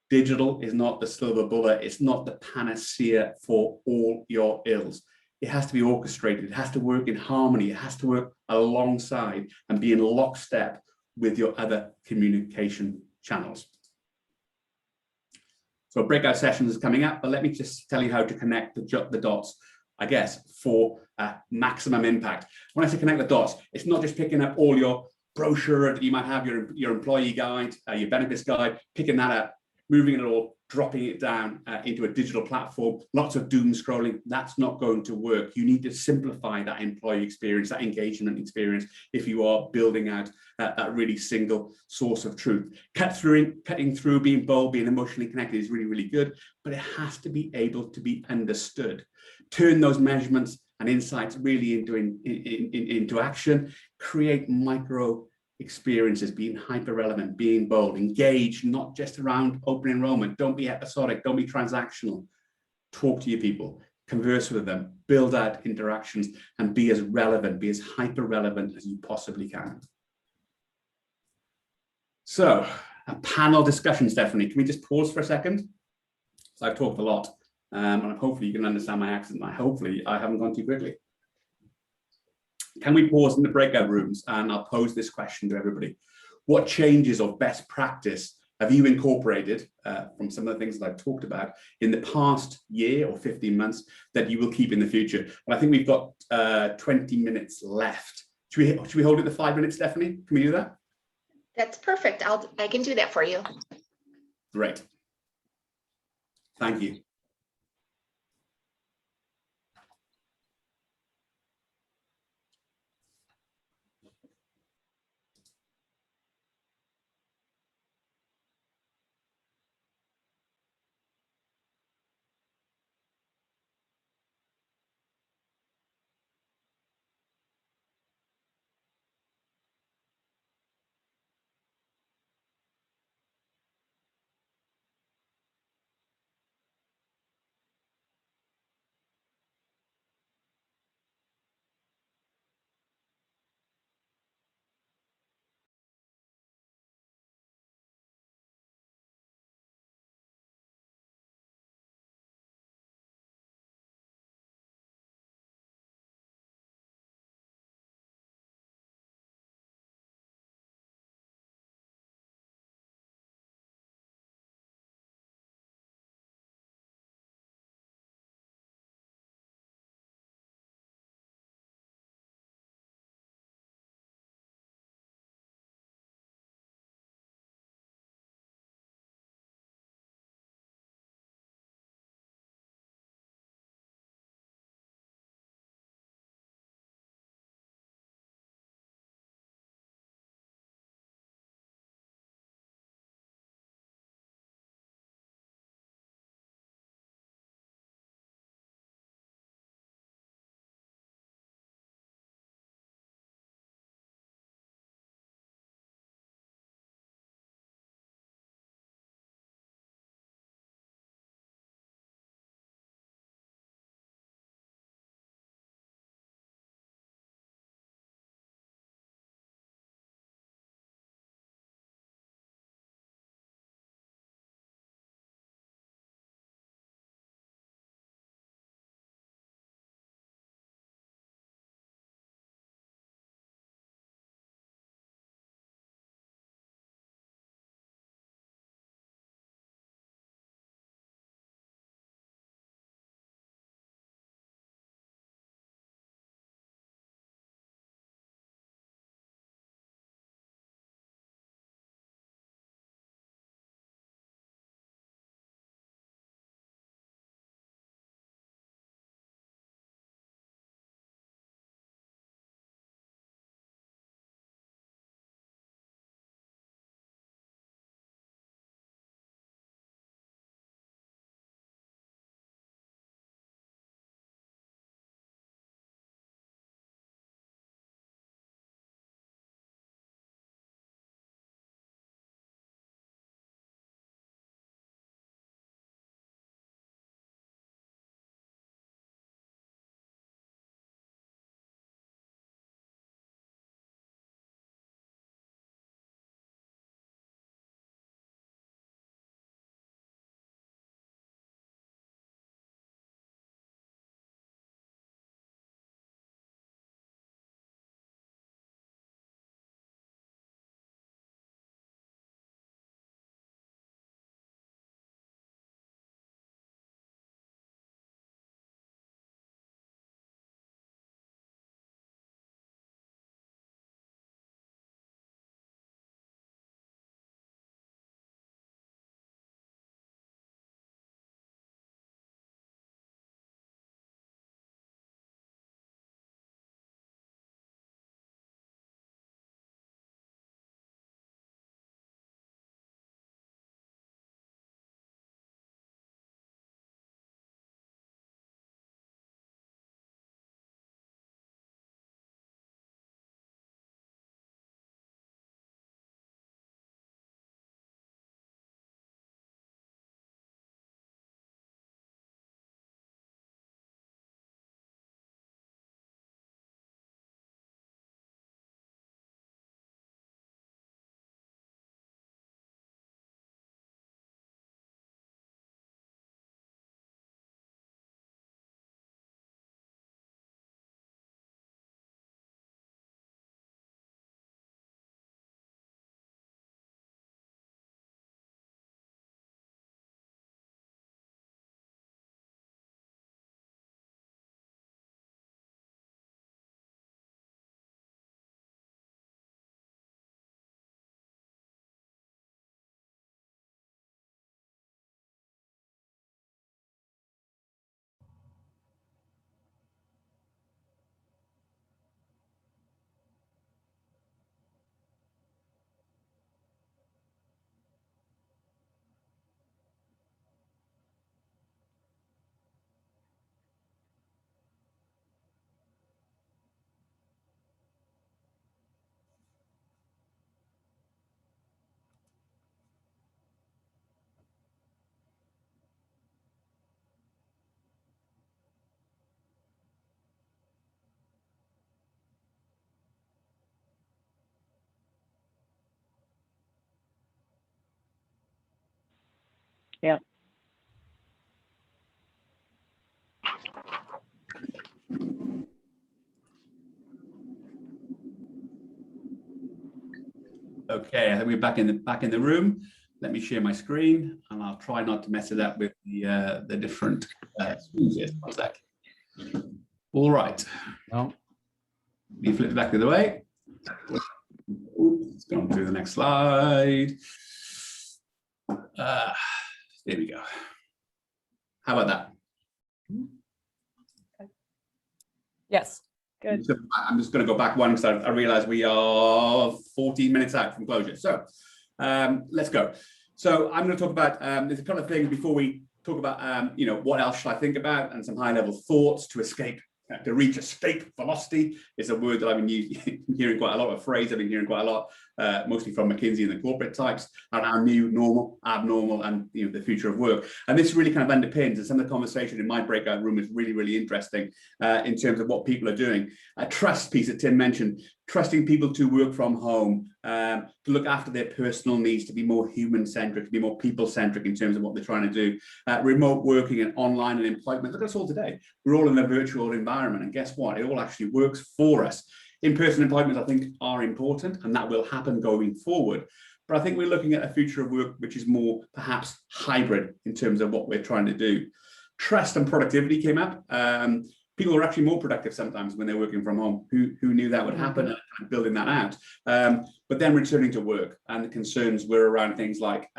digital is not the silver bullet. It's not the panacea for all your ills. It has to be orchestrated. It has to work in harmony. It has to work alongside and be in lockstep with your other communication channels. So breakout sessions is coming up, but let me just tell you how to connect the dots, I guess, for maximum impact. When I say connect the dots, it's not just picking up all your brochure that you might have, your employee guide, your benefits guide, picking that up, moving it all, dropping it down into a digital platform, lots of doom scrolling. That's not going to work. You need to simplify that employee experience, that engagement experience, if you are building out that really single source of truth. Cutting through, being bold, being emotionally connected is really, really good, but it has to be able to be understood. Turn those measurements and insights really into action. Create micro experiences, being hyper relevant, being bold, engage, not just around open enrollment. Don't be episodic, don't be transactional. Talk to your people, converse with them, build out interactions, and be as relevant, be as hyper relevant as you possibly can. So, a panel discussion, Stephanie. Can we just pause for a second? So I've talked a lot, and hopefully you can understand my accent. Hopefully I haven't gone too quickly. Can we pause in the breakout rooms? And I'll pose this question to everybody. What changes or best practice have you incorporated from some of the things that I've talked about in the past year or 15 months that you will keep in the future? And I think we've got 20 minutes left. Should we hold it to 5 minutes, Stephanie? Can we do that? That's perfect. I can do that for you. Great. Thank you. Yeah. Okay, I think we're back in the room. Let me share my screen, and I'll try not to mess it up with the different screens here. One sec. All right. Now, you flip it back the other way. Let's go on to the next slide. There we go. How about that? Yes. Good. I'm just going to go back one because I realize we are 14 minutes out from closure. So let's go. So I'm going to talk about, there's a couple of things before we talk about, what else should I think about, and some high level thoughts to escape, to reach escape velocity is a word that I've been hearing quite a lot, a phrase I've been hearing quite a lot, mostly from McKinsey and the corporate types, and our new normal, abnormal, and the future of work. And this really kind of underpins, and some of the conversation in my breakout room is really, really interesting in terms of what people are doing. A trust piece that Tim mentioned, trusting people to work from home, to look after their personal needs, to be more human-centric, to be more people-centric in terms of what they're trying to do. Remote working and online and employment. Look at us all today. We're all in a virtual environment, and guess what? It all actually works for us. In-person appointments, I think, are important, and that will happen going forward. But I think we're looking at a future of work which is more perhaps hybrid in terms of what we're trying to do. Trust and productivity came up. People are actually more productive sometimes when they're working from home. Who knew that would happen, and building that out. But then returning to work, and the concerns were around things like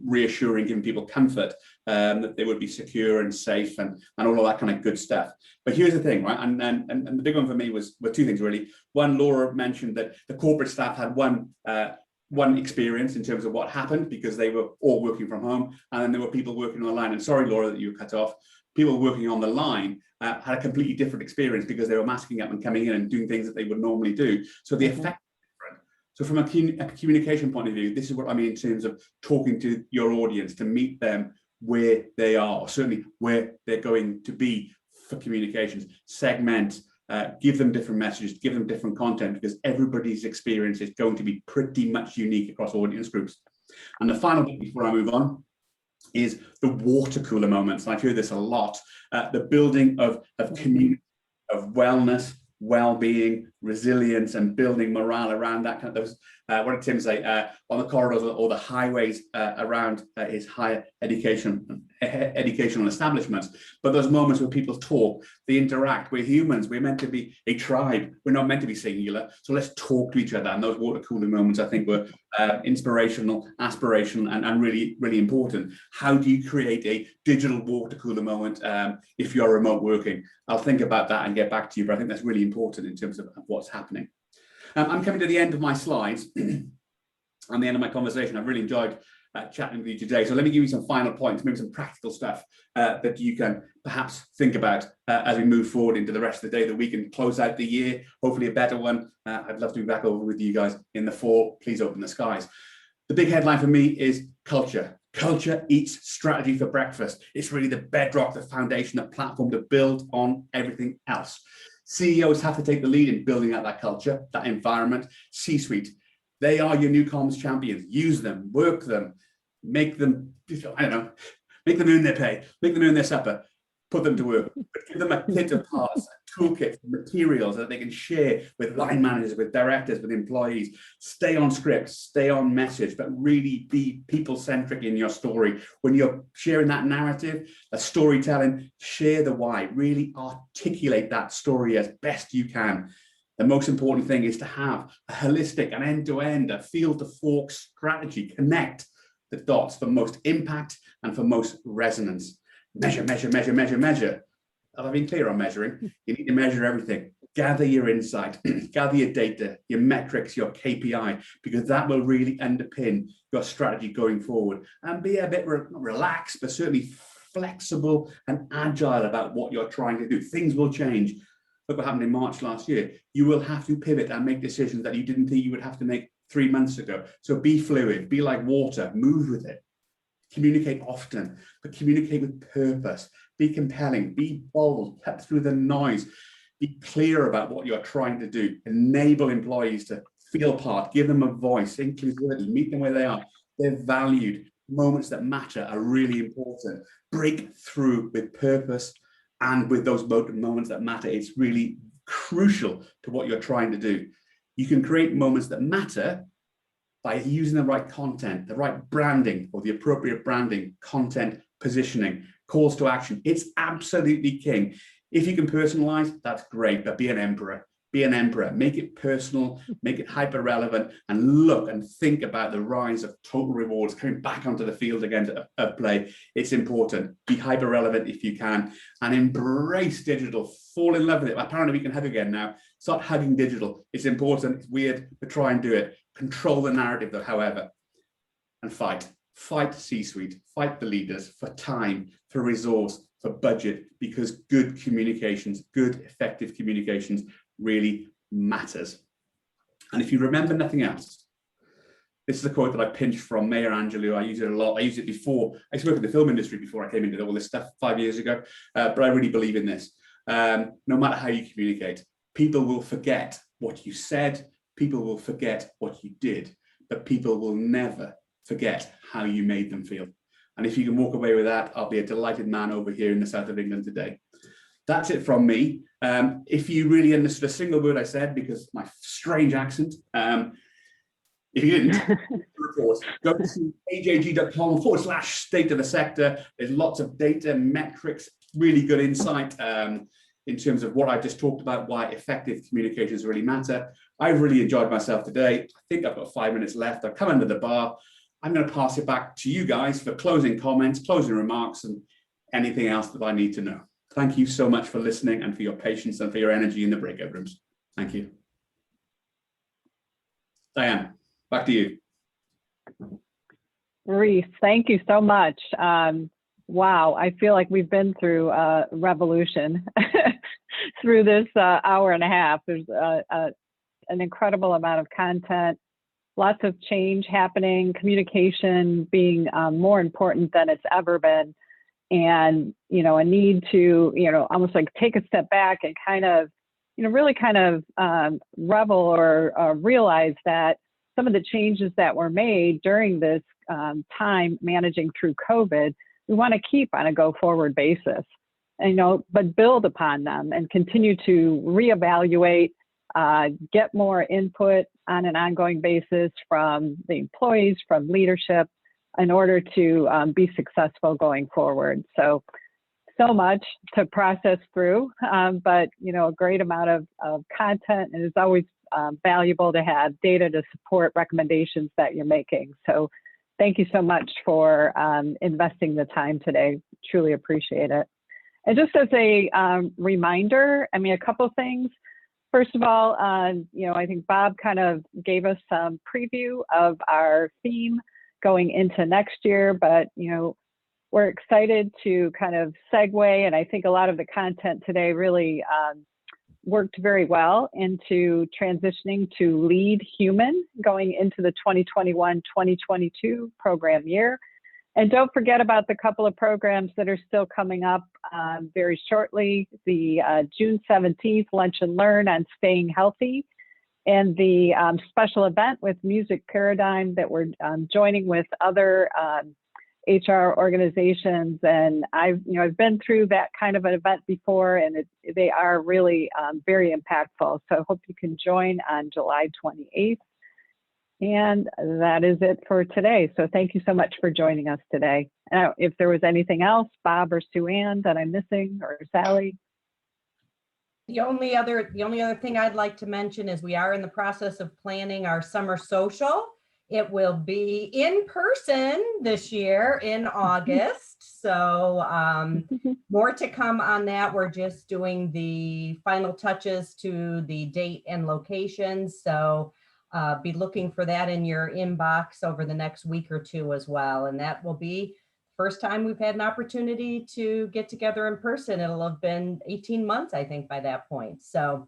reassuring, giving people comfort, that they would be secure and safe, and all of that kind of good stuff. But here's the thing, right? And the big one for me were two things really. One, Laura mentioned that the corporate staff had one experience in terms of what happened because they were all working from home, and then there were people working online. And sorry, Laura, that you were cut off. People working on the line had a completely different experience because they were masking up and coming in and doing things that they would normally do. So the effect is different. So from a communication point of view, this is what I mean in terms of talking to your audience, to meet them where they are, or certainly where they're going to be for communications. Segment, give them different messages, give them different content, because everybody's experience is going to be pretty much unique across audience groups. And the final bit before I move on is the water cooler moments. I've heard this a lot. The building of community, of wellness, well-being, resilience, and building morale around that kind of those. What did Tim say? On the corridors or the highways around his higher educational establishments. But those moments where people talk, they interact. We're humans. We're meant to be a tribe. We're not meant to be singular. So let's talk to each other. And those water cooling moments, I think, were inspirational, aspirational, and really, really important. How do you create a digital water cooler moment if you're remote working? I'll think about that and get back to you. But I think that's really important in terms of what's happening. I'm coming to the end of my slides and the end of my conversation. I've really enjoyed chatting with you today. So let me give you some final points, maybe some practical stuff that you can perhaps think about as we move forward into the rest of the day, that we can close out the year, hopefully a better one. I'd love to be back over with you guys in the fall. Please open the skies. The big headline for me is culture. Culture eats strategy for breakfast. It's really the bedrock, the foundation, the platform to build on everything else. CEOs have to take the lead in building out that culture, that environment. C-suite, they are your new comms champions. Use them, work them, make them, I don't know, make them earn their pay, make them earn their supper, put them to work, but give them a kit of parts, a toolkit, materials that they can share with line managers, with directors, with employees. Stay on script, stay on message, but really be people-centric in your story. When you're sharing that narrative, that storytelling, share the why, really articulate that story as best you can. The most important thing is to have a holistic and end-to-end, a field-to-fork strategy. Connect the dots for most impact and for most resonance. Measure, measure, measure, measure, measure. Have I been clear on measuring? You need to measure everything. Gather your insight, gather your data, your metrics, your KPI, because that will really underpin your strategy going forward. And be a bit relaxed, but certainly flexible and agile about what you're trying to do. Things will change. Look what happened in March last year. You will have to pivot and make decisions that you didn't think you would have to make 3 months ago. So be fluid, be like water, move with it. Communicate often, but communicate with purpose. Be compelling, be bold, cut through the noise. Be clear about what you're trying to do. Enable employees to feel part, give them a voice, inclusivity, meet them where they are. They're valued. moments that matter are really important. Break through with purpose and with those moments that matter. It's really crucial to what you're trying to do. You can create moments that matter by using the right content, the right branding, or the appropriate branding, content, positioning, calls to action. It's absolutely king. If you can personalize, that's great, but be an emperor. Be an emperor, make it personal, make it hyper relevant, and look and think about the rise of total rewards coming back onto the field again of play. It's important. Be hyper relevant if you can, and embrace digital. Fall in love with it. Apparently we can hug again now. Start hugging digital. It's important. It's weird, but try and do it. Control the narrative though, however, and fight. Fight C-suite, fight the leaders for time, for resource, for budget, because good communications, good effective communications really matters. And if you remember nothing else, this is a quote that I pinched from Maya Angelou. I use it a lot. I used it before. I used to work in the film industry before I came into all this stuff 5 years ago, but I really believe in this. No matter how you communicate, people will forget what you said, people will forget what you did, but people will never forget how you made them feel. And if you can walk away with that, I'll be a delighted man over here in the south of England today. That's it from me. If you really understood a single word I said, because my strange accent, if you didn't, report, go to ajg.com/state of the sector. There's lots of data, metrics, really good insight in terms of what I just talked about, why effective communications really matter. I've really enjoyed myself today. I think I've got 5 minutes left. I've come under the bar. I'm going to pass it back to you guys for closing comments, closing remarks, and anything else that I need to know. Thank you so much for listening and for your patience and for your energy in the breakout rooms. Thank you. Diane, back to you. Reese, thank you so much. Wow, I feel like we've been through a revolution through this hour and a half. There's an incredible amount of content, lots of change happening, communication being more important than it's ever been. And, you know, a need to, you know, almost like take a step back and kind of, you know, really kind of revel or realize that some of the changes that were made during this time managing through COVID, we want to keep on a go forward basis, and, you know, but build upon them and continue to reevaluate, get more input on an ongoing basis from the employees, from leadership, in order to be successful going forward. So much to process through, but, you know, a great amount of content, and it's always valuable to have data to support recommendations that you're making. So thank you so much for investing the time today. Truly appreciate it. And just as a reminder, I mean, a couple things. First of all, you know, I think Bob kind of gave us some preview of our theme going into next year, but, you know, we're excited to kind of segue, and I think a lot of the content today really worked very well into transitioning to lead human going into the 2021-2022 program year. And don't forget about the couple of programs that are still coming up very shortly, the June 17th Lunch and Learn on staying healthy, and the special event with Music Paradigm that we're joining with other HR organizations. And I've been through that kind of an event before, and they are really very impactful. So I hope you can join on July 28th. And that is it for today. So thank you so much for joining us today. If there was anything else, Bob or Sue Ann, that I'm missing, or Sally? The only other thing I'd like to mention is we are in the process of planning our summer social. It will be in person this year in August. So more to come on that. We're just doing the final touches to the date and locations. So be looking for that in your inbox over the next week or two as well. And that will be first time we've had an opportunity to get together in person. It'll have been 18 months, I think, by that point. So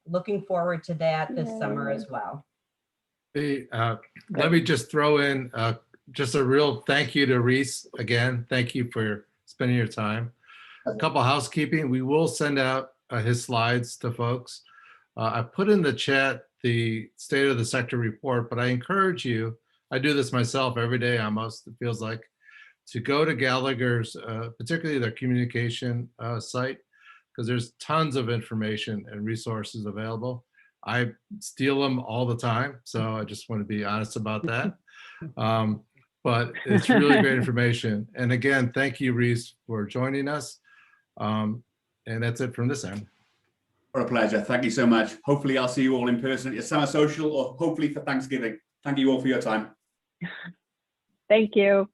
looking forward to that this summer as well. Hey, let me just throw in just a real thank you to Reese again. Thank you for spending your time. A couple housekeeping. We will send out his slides to folks. I put in the chat the State of the Sector report, but I encourage you, I do this myself every day almost, it feels like, to go to Gallagher's, particularly their communication site, because there's tons of information and resources available. I steal them all the time, so I just want to be honest about that. But it's really great information. And again, thank you, Reese, for joining us. And that's it from this end. For a pleasure. Thank you so much. Hopefully I'll see you all in person at your summer social, or hopefully for Thanksgiving. Thank you all for your time. Thank you.